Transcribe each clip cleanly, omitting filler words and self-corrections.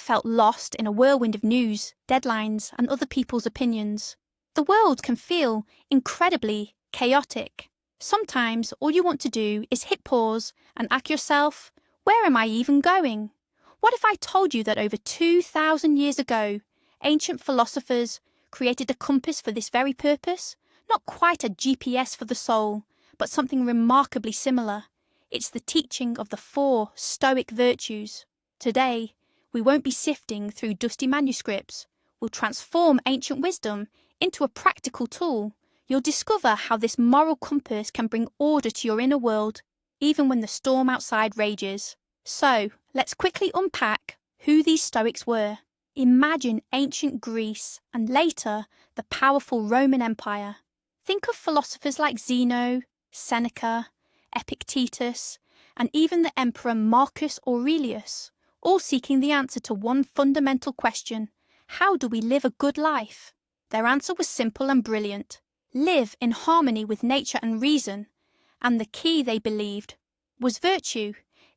felt lost in a whirlwind of news, deadlines, and other people's opinions? The world can feel incredibly chaotic. Sometimes all you want to do is hit pause and ask yourself, where am I even going? What if I told you that over 2,000 years ago, ancient philosophers created a compass for this very purpose? Not quite a GPS for the soul, but something remarkably similar. It's the teaching of the 4 Stoic virtues. Today, we won't be sifting through dusty manuscripts. We'll transform ancient wisdom into a practical tool. You'll discover how this moral compass can bring order to your inner world, even when the storm outside rages. So, let's quickly unpack who these Stoics were. Imagine ancient Greece and later the powerful Roman Empire. Think of philosophers like Zeno, Seneca, Epictetus, and even the Emperor Marcus Aurelius, all seeking the answer to one fundamental question: how do we live a good life? Their answer was simple and brilliant: live in harmony with nature and reason. And the key, they believed, was virtue.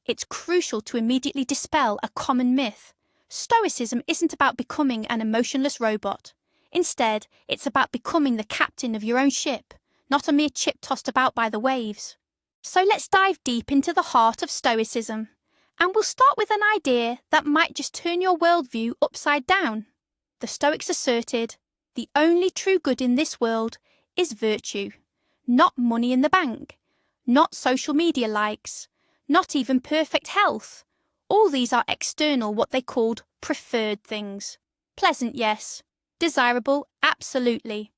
It's crucial to immediately dispel a common myth. Stoicism isn't about becoming an emotionless robot. Instead, it's about becoming the captain of your own ship, not a mere chip tossed about by the waves. So let's dive deep into the heart of Stoicism. And we'll start with an idea that might just turn your worldview upside down. The Stoics asserted, the only true good in this world is virtue. Not money in the bank, not social media likes, not even perfect health. All these are external, what they called preferred things. Pleasant, yes. Desirable, absolutely.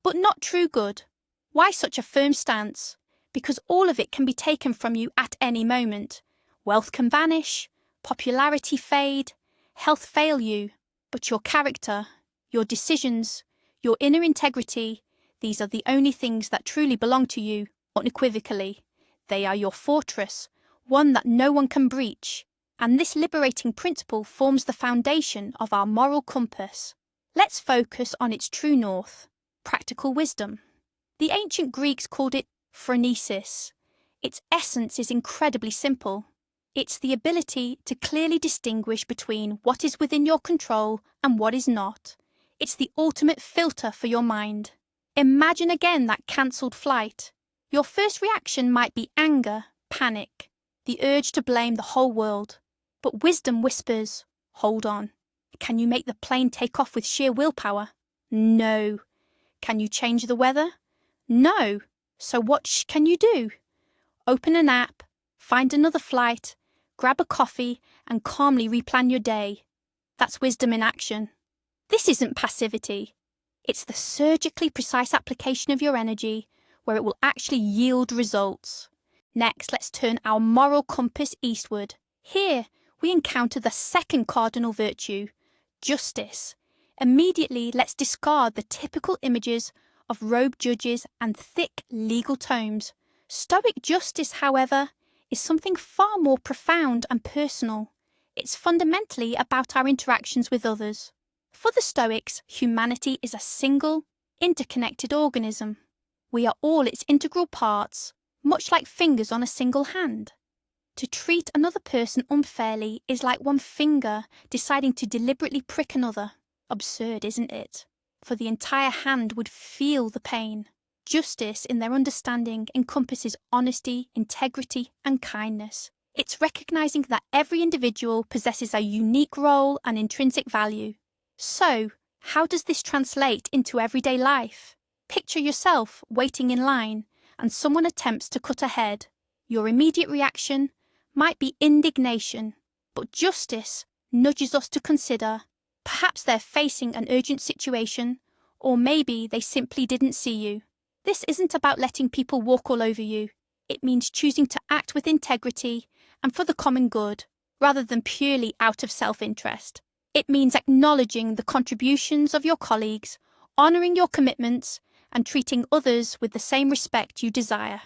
But not true good. Why such a firm stance? Because all of it can be taken from you at any moment. Wealth can vanish, popularity fade, health fail you. But your character, your decisions, your inner integrity, these are the only things that truly belong to you, unequivocally. They are your fortress, one that no one can breach. And this liberating principle forms the foundation of our moral compass. Let's focus on its true north, practical wisdom. The ancient Greeks called it phronesis. Its essence is incredibly simple. It's the ability to clearly distinguish between what is within your control and what is not. It's the ultimate filter for your mind. Imagine again that cancelled flight. Your first reaction might be anger, panic, the urge to blame the whole world. But wisdom whispers, hold on. Can you make the plane take off with sheer willpower? No. Can you change the weather? No. So what can you do? Open an app, find another flight, grab a coffee, and calmly replan your day. That's wisdom in action. This isn't passivity. It's the surgically precise application of your energy where it will actually yield results. Next, let's turn our moral compass eastward. Here, we encounter the second cardinal virtue, justice. Immediately, let's discard the typical images of robed judges and thick legal tomes. Stoic justice, however, is something far more profound and personal. It's fundamentally about our interactions with others. For the Stoics, humanity is a single, interconnected organism. We are all its integral parts, much like fingers on a single hand. To treat another person unfairly is like one finger deciding to deliberately prick another. Absurd, isn't it? For the entire hand would feel the pain. Justice, in their understanding, encompasses honesty, integrity, and kindness. It's recognizing that every individual possesses a unique role and intrinsic value. So, how does this translate into everyday life? Picture yourself waiting in line and someone attempts to cut ahead. Your immediate reaction might be indignation, but justice nudges us to consider, perhaps they're facing an urgent situation, or maybe they simply didn't see you. This isn't about letting people walk all over you. It means choosing to act with integrity and for the common good, rather than purely out of self-interest. It means acknowledging the contributions of your colleagues, honouring your commitments, and treating others with the same respect you desire.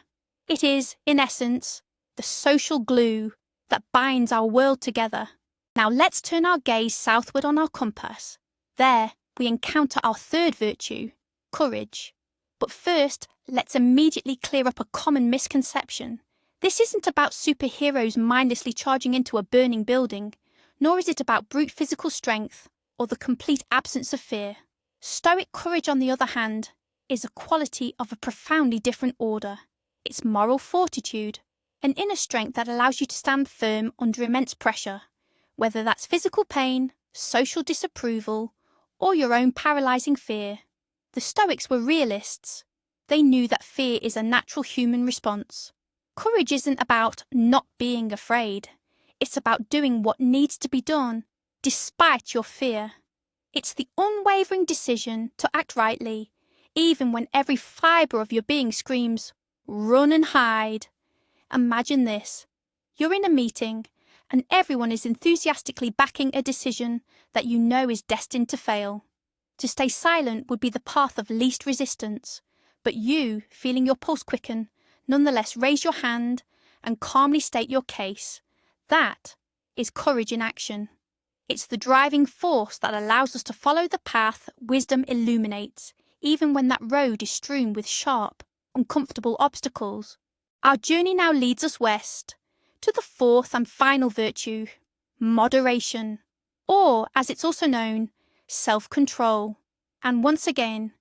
It is, in essence, the social glue that binds our world together. Now let's turn our gaze southward on our compass. There, we encounter our third virtue, courage. But first, let's immediately clear up a common misconception. This isn't about superheroes mindlessly charging into a burning building, nor is it about brute physical strength or the complete absence of fear. Stoic courage, on the other hand, is a quality of a profoundly different order. It's moral fortitude, an inner strength that allows you to stand firm under immense pressure, whether that's physical pain, social disapproval, or your own paralyzing fear. The Stoics were realists. They knew that fear is a natural human response. Courage isn't about not being afraid. It's about doing what needs to be done, despite your fear. It's the unwavering decision to act rightly, even when every fibre of your being screams, "Run and hide." Imagine this. You're in a meeting, and everyone is enthusiastically backing a decision that you know is destined to fail. To stay silent would be the path of least resistance, but you, feeling your pulse quicken, nonetheless raise your hand and calmly state your case. That is courage in action. It's the driving force that allows us to follow the path wisdom illuminates, even when that road is strewn with sharp, uncomfortable obstacles. Our journey now leads us west, to the fourth and final virtue, moderation, or, as it's also known, self-control. And once again,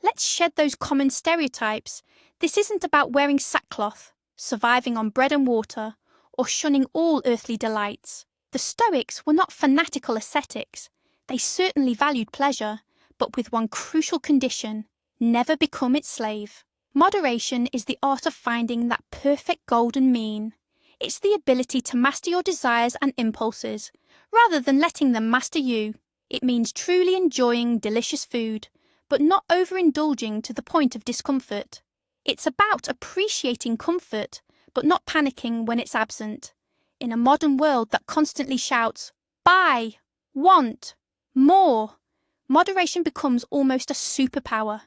let's shed those common stereotypes. This isn't about wearing sackcloth, surviving on bread and water, or shunning all earthly delights. The Stoics were not fanatical ascetics. They certainly valued pleasure, but with one crucial condition: never become its slave. Moderation is the art of finding that perfect golden mean. It's the ability to master your desires and impulses, rather than letting them master you. It means truly enjoying delicious food, but not overindulging to the point of discomfort. It's about appreciating comfort, but not panicking when it's absent. In a modern world that constantly shouts, buy, want, more, moderation becomes almost a superpower.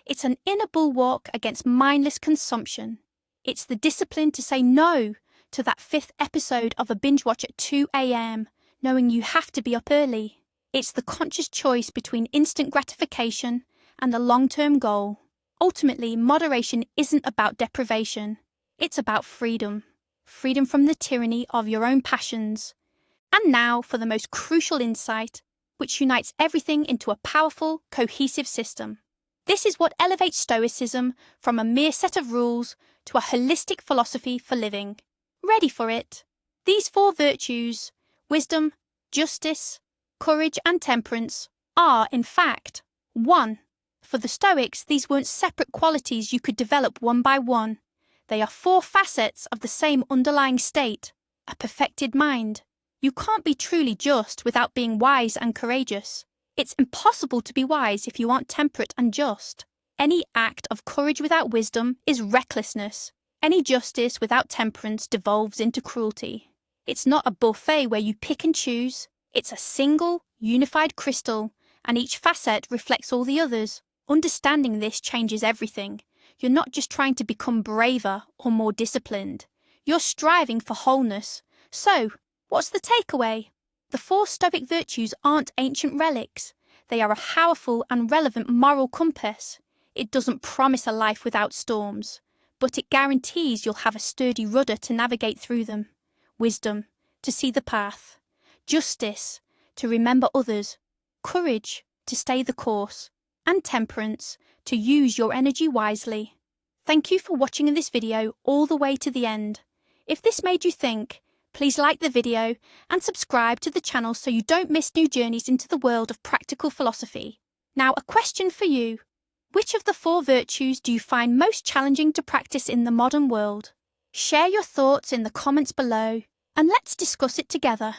It's an inner bulwark against mindless consumption. It's the discipline to say no to that fifth episode of a binge watch at 2 a.m, knowing you have to be up early. It's the conscious choice between instant gratification and a long-term goal. Ultimately, moderation isn't about deprivation. It's about freedom. Freedom from the tyranny of your own passions. And now for the most crucial insight, which unites everything into a powerful, cohesive system. This is what elevates Stoicism from a mere set of rules to a holistic philosophy for living. Ready for it? These four virtues, wisdom, justice, courage and temperance, are, in fact, one. For the Stoics, these weren't separate qualities you could develop one by one. They are four facets of the same underlying state, a perfected mind. You can't be truly just without being wise and courageous. It's impossible to be wise if you aren't temperate and just. Any act of courage without wisdom is recklessness. Any justice without temperance devolves into cruelty. It's not a buffet where you pick and choose. It's a single, unified crystal, and each facet reflects all the others. Understanding this changes everything. You're not just trying to become braver or more disciplined. You're striving for wholeness. So, what's the takeaway? The four Stoic virtues aren't ancient relics. They are a powerful and relevant moral compass. It doesn't promise a life without storms, but it guarantees you'll have a sturdy rudder to navigate through them. Wisdom, to see the path. Justice, to remember others. Courage, to stay the course. And temperance, to use your energy wisely. Thank you for watching this video all the way to the end. If this made you think, please like the video and subscribe to the channel so you don't miss new journeys into the world of practical philosophy. Now, a question for you. Which of the four virtues do you find most challenging to practice in the modern world? Share your thoughts in the comments below and let's discuss it together.